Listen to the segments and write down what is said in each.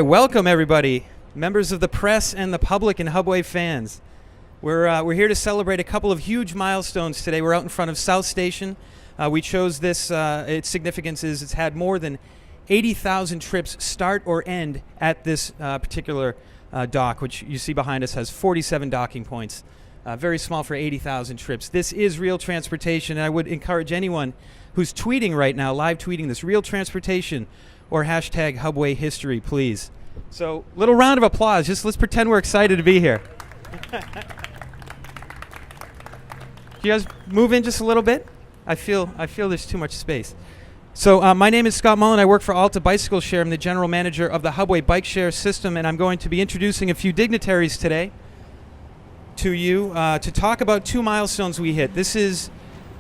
Welcome, everybody, members of the press and the public and Hubway fans. We're here to celebrate a couple of huge milestones today. We're out in front of South Station. We chose this. Its significance is it's had more than 80,000 trips start or end at this particular dock, which you see behind us has 47 docking points. Very small for 80,000 trips. This is real transportation, and I would encourage anyone who's tweeting right now, live tweeting this, real transportation or hashtag Hubway history, please. So, little round of applause. Just let's pretend we're excited to be here. Can you guys move in just a little bit? I feel there's too much space. So, my name is Scott Mullen. I work for Alta Bicycle Share. I'm the general manager of the Hubway bike share system, and I'm going to be introducing a few dignitaries today to you to talk about two milestones we hit. This is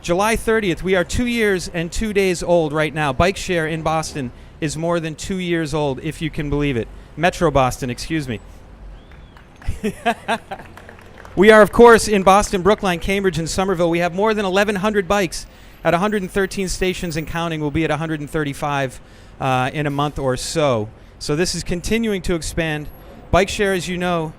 July 30th. We are 2 years and 2 days old right now. Bike share in Boston is more than 2 years old, if you can believe it. Metro Boston, excuse me. We are, of course, in Boston, Brookline, Cambridge, and Somerville. We have more than 1,100 bikes at 113 stations and counting. We'll be at 135 in a month or so. So this is continuing to expand. Bike share, as you know,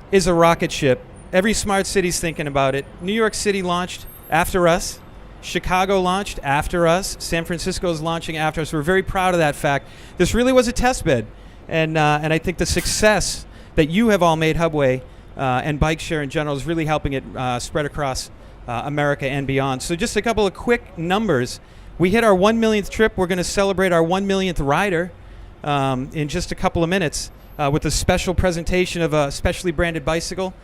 is a rocket ship. Every smart city's thinking about it. New York City launched after us. Chicago launched after us. San Francisco is launching after us. We're very proud of that fact. This really was a test bed. And I think the success that you have all made Hubway and bike share in general is really helping it spread across America and beyond. So just a couple of quick numbers. We hit our 1 millionth trip. We're going to celebrate our 1 millionth rider in just a couple of minutes with a special presentation of a specially branded bicycle.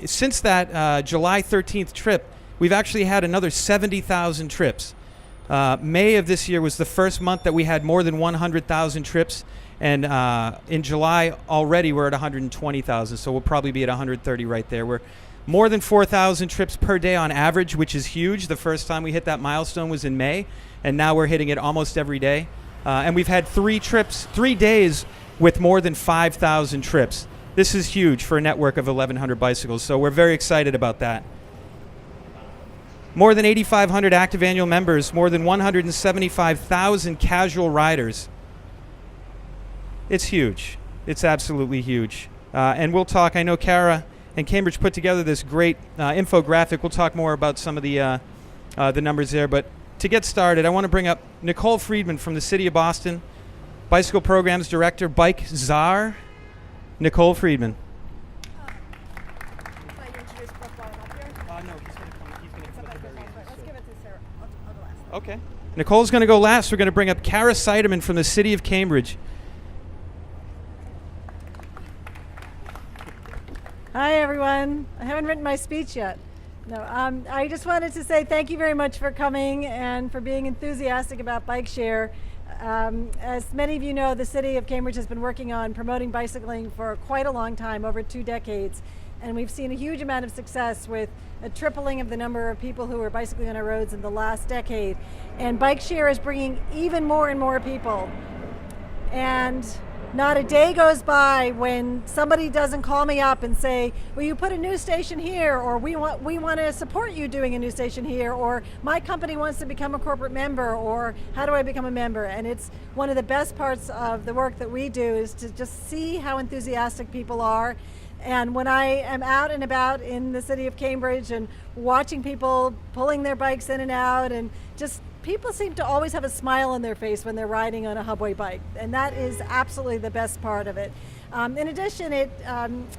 Since that July 13th trip, we've actually had another 70,000 trips. May of this year was the first month that we had more than 100,000 trips. And in July already we're at 120,000, so we'll probably be at 130 right there. We're more than 4,000 trips per day on average, which is huge. The first time we hit that milestone was in May, and now we're hitting it almost every day. And we've had 3 days with more than 5,000 trips. This is huge for a network of 1,100 bicycles, so we're very excited about that. More than 8,500 active annual members, more than 175,000 casual riders. It's huge. It's absolutely huge. And we'll talk, I know Kara and Cambridge put together this great infographic. We'll talk more about some of the numbers there. But to get started, I want to bring up Nicole Friedman from the City of Boston, Bicycle Programs Director, Bike Czar. Nicole Friedman. Okay. Nicole's going to go last. We're going to bring up Kara Seidemann from the City of Cambridge. Hi, everyone. I haven't written my speech yet. No, I just wanted to say thank you very much for coming and for being enthusiastic about bike share. As many of you know, the City of Cambridge has been working on promoting bicycling for quite a long time, over 2 decades. And we've seen a huge amount of success with a tripling of the number of people who are bicycling on our roads in the last decade. And bike share is bringing even more and more people. And not a day goes by when somebody doesn't call me up and say, will you put a news station here, or we want to support you doing a news station here, or my company wants to become a corporate member, or how do I become a member? And it's one of the best parts of the work that we do is to just see how enthusiastic people are. And when I am out and about in the City of Cambridge and watching people pulling their bikes in and out, and just people seem to always have a smile on their face when they're riding on a Hubway bike, and that is absolutely the best part of it. In addition, it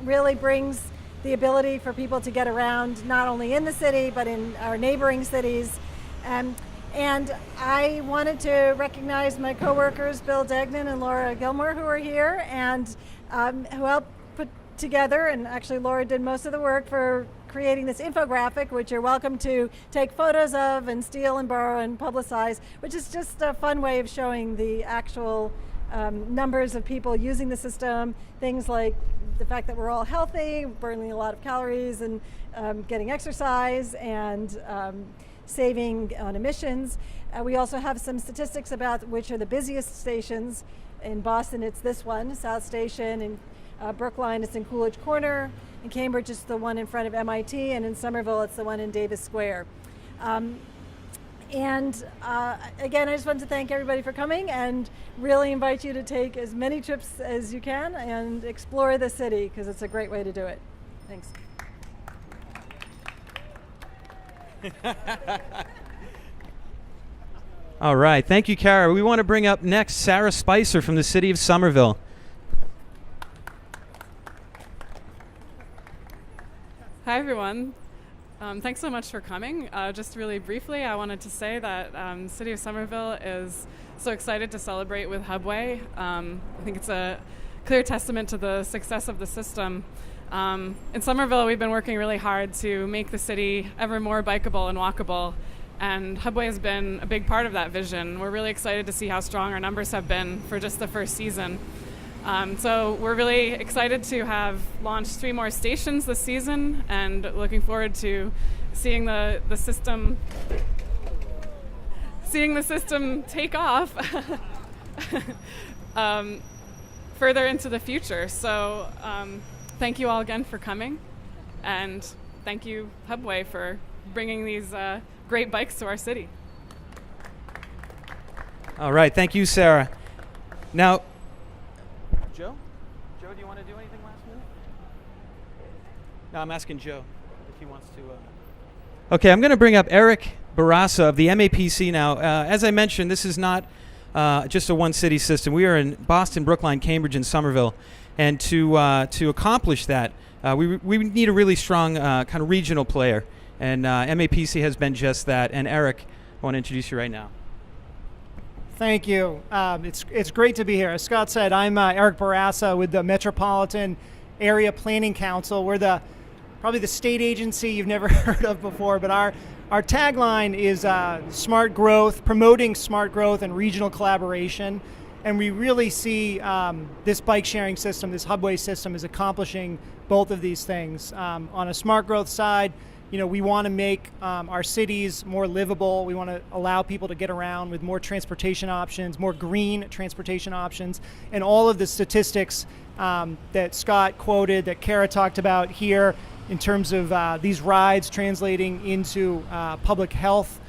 really brings the ability for people to get around not only in the city but in our neighboring cities. And I wanted to recognize my coworkers, Bill Degnan and Laura Gilmore, who are here and who helped put together, and actually Laura did most of the work for creating this infographic, which you're welcome to take photos of and steal and borrow and publicize, which is just a fun way of showing the actual numbers of people using the system, things like the fact that we're all healthy, burning a lot of calories, and getting exercise, and saving on emissions. We also have some statistics about which are the busiest stations. In Boston, it's this one, South Station. In Brookline, it's in Coolidge Corner. In Cambridge, it's the one in front of MIT. And in Somerville, it's the one in Davis Square. And again, I just want to thank everybody for coming and really invite you to take as many trips as you can and explore the city because it's a great way to do it. Thanks. All right. Thank you, Kara. We want to bring up next Sarah Spicer from the city of Somerville. Hi, everyone. Thanks so much for coming. Just really briefly, I wanted to say that City of Somerville is so excited to celebrate with Hubway. I think it's a clear testament to the success of the system. In Somerville, we've been working really hard to make the city ever more bikeable and walkable, and Hubway has been a big part of that vision. We're really excited to see how strong our numbers have been for just the first season. So we're really excited to have launched 3 more stations this season and looking forward to seeing the system take off further into the future. So thank you all again for coming, and thank you Hubway for bringing these great bikes to our city. All right. Thank you, Sarah. Now, Joe, do you want to do anything last minute? No, I'm asking Joe if he wants to. Okay, I'm going to bring up Eric Barassa of the MAPC now. As I mentioned, this is not just a one-city system. We are in Boston, Brookline, Cambridge, and Somerville. And to accomplish that, we need a really strong kind of regional player. And MAPC has been just that. And Eric, I want to introduce you right now. Thank you. It's great to be here. As Scott said, I'm Eric Barassa with the Metropolitan Area Planning Council. We're probably the state agency you've never heard of before, but our tagline is smart growth, promoting smart growth and regional collaboration. And we really see this bike sharing system, this Hubway system, is accomplishing both of these things. On a smart growth side, we want to make our cities more livable. We want to allow people to get around with more transportation options, more green transportation options, and all of the statistics that Scott quoted, that Kara talked about here, in terms of these rides translating into public health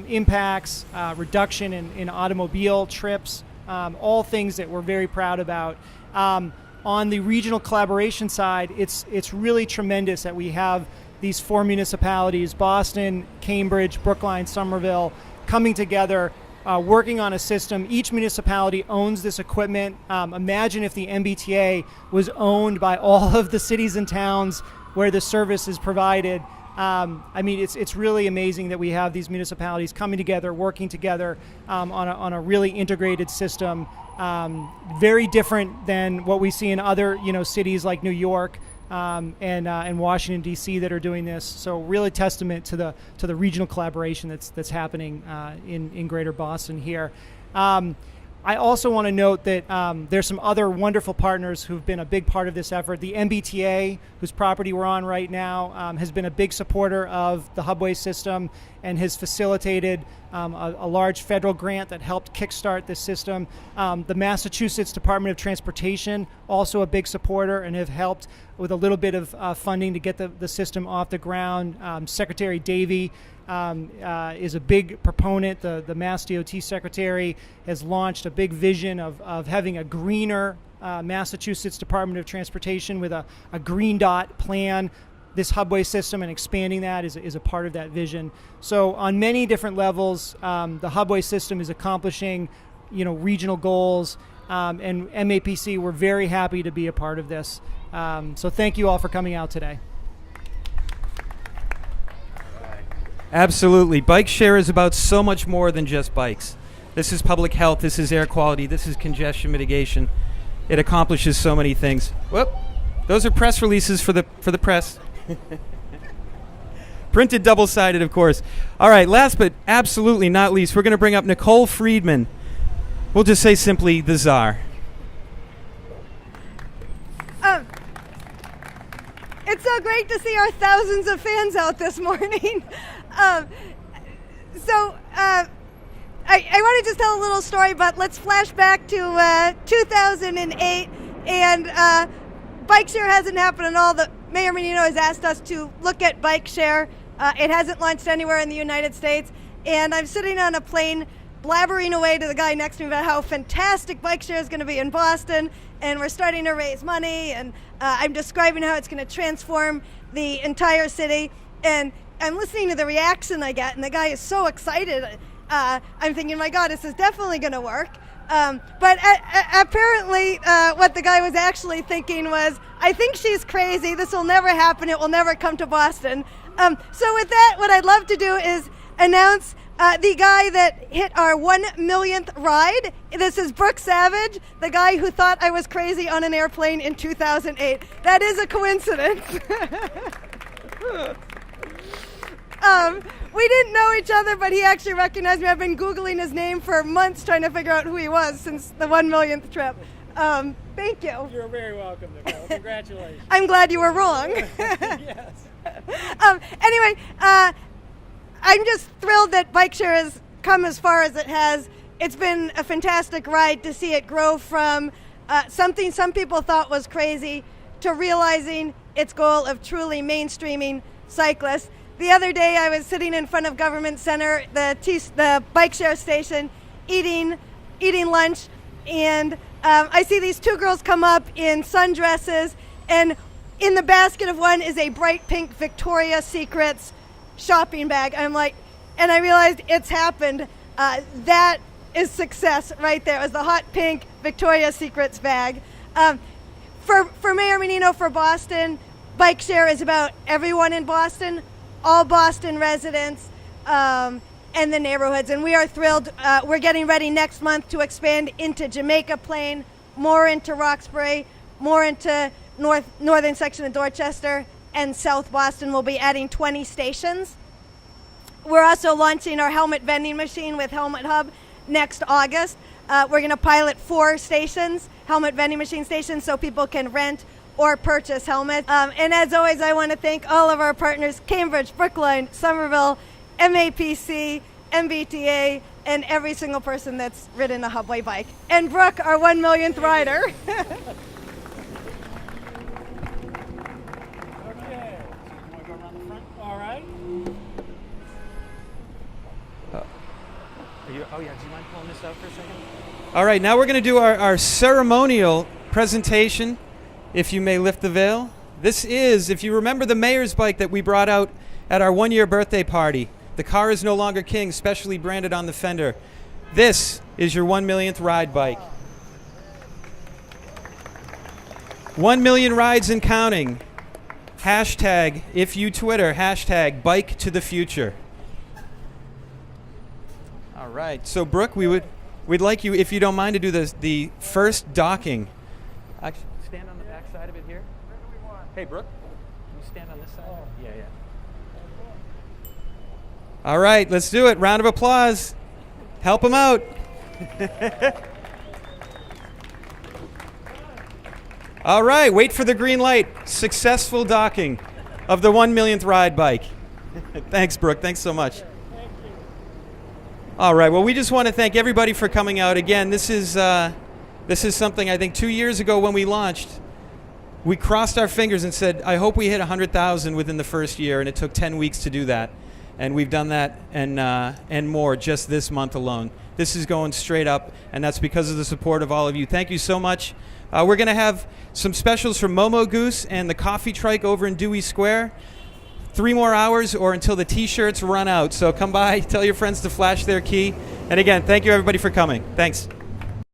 impacts, reduction in automobile trips, all things that we're very proud about. On the regional collaboration side, it's really tremendous that we have these 4 municipalities, Boston, Cambridge, Brookline, Somerville, coming together, working on a system. Each municipality owns this equipment. Imagine if the MBTA was owned by all of the cities and towns where the service is provided. It's really amazing that we have these municipalities coming together, working together on a really integrated system. Very different than what we see in other cities like New York and Washington D.C. that are doing this. So really testament to the regional collaboration that's happening in Greater Boston here. I also want to note that there's some other wonderful partners who've been a big part of this effort. The MBTA, whose property we're on right now, has been a big supporter of the Hubway system and has facilitated a large federal grant that helped kickstart this system. The Massachusetts Department of Transportation, also a big supporter, and have helped with a little bit of funding to get the system off the ground. Secretary Davey is a big proponent. The Mass DOT Secretary has launched a big vision of having a greener Massachusetts Department of Transportation with a green dot plan. This Hubway system and expanding that is a part of that vision. So on many different levels, the Hubway system is accomplishing regional goals, and MAPC, we're very happy to be a part of this. So thank you all for coming out today. Absolutely. Bike share is about so much more than just bikes. This is public health. This is air quality. This is congestion mitigation. It accomplishes so many things. Whoop. Those are press releases for the press. Printed double-sided, of course. All right, last but absolutely not least, we're going to bring up Nicole Friedman. We'll just say simply the czar. It's so great to see our thousands of fans out this morning. I want to just tell a little story, but let's flash back to 2008, and bike share hasn't happened at all. Mayor Menino has asked us to look at bike share. It hasn't launched anywhere in the United States, and I'm sitting on a plane blabbering away to the guy next to me about how fantastic bike share is going to be in Boston, and we're starting to raise money, and I'm describing how it's going to transform the entire city, and I'm listening to the reaction I get, and the guy is so excited. I'm thinking, my God, this is definitely going to work. But apparently what the guy was actually thinking was, I think she's crazy. This will never happen. It will never come to Boston. So with that, what I'd love to do is announce the guy that hit our 1 millionth ride. This is Brooke Savage, the guy who thought I was crazy on an airplane in 2008. That is a coincidence. We didn't know each other, but he actually recognized me. I've been Googling his name for months trying to figure out who he was since the 1 millionth trip. Thank you. You're very welcome, Nicole. Congratulations. I'm glad you were wrong. Yes. Anyway, I'm just thrilled that bike share has come as far as it has. It's been a fantastic ride to see it grow from something some people thought was crazy to realizing its goal of truly mainstreaming cyclists. The other day I was sitting in front of Government Center, the bike share station, eating lunch, and I see these two girls come up in sundresses, and in the basket of one is a bright pink Victoria's Secrets shopping bag. I'm like, and I realized it's happened. That is success right there. It was the hot pink Victoria's Secrets bag. For Mayor Menino, for Boston, bike share is about everyone in Boston, all Boston residents, and the neighborhoods. And we are thrilled. We're getting ready next month to expand into Jamaica Plain, more into Roxbury, more into northern section of Dorchester, and South Boston. We'll be adding 20 stations. We're also launching our helmet vending machine with Helmet Hub next August. We're going to pilot 4 stations, helmet vending machine stations, so people can rent or purchase helmets. And as always, I want to thank all of our partners, Cambridge, Brookline, Somerville, MAPC, MBTA, and every single person that's ridden a Hubway bike. And Brooke, our 1 millionth rider. Okay. You want to go around the front? All right. Do you mind pulling this out for a second? All right, now we're going to do our ceremonial presentation. If you may lift the veil. This is, if you remember, the mayor's bike that we brought out at our 1-year birthday party. The car is no longer king, specially branded on the fender. This is your 1 millionth ride bike. 1 million rides and counting. Hashtag, if you Twitter, hashtag bike to the future. All right, so Brooke, we'd like you, if you don't mind, to do the first docking. Actually, stand on the back side of it here. Where do we want? Hey, Brooke, can you stand on this side? Oh. Yeah. All right, let's do it. Round of applause. Help him out. All right, wait for the green light. Successful docking of the 1 millionth ride bike. Thanks, Brooke. Thanks so much. Thank you. All right, well, we just want to thank everybody for coming out. Again, this is something I think 2 years ago when we launched, we crossed our fingers and said, I hope we hit 100,000 within the first year, and it took 10 weeks to do that. And we've done that and more just this month alone. This is going straight up, and that's because of the support of all of you. Thank you so much. We're going to have some specials from Momo Goose and the Coffee Trike over in Dewey Square. 3 more hours or until the T-shirts run out. So come by, tell your friends to flash their key. And again, thank you everybody for coming. Thanks.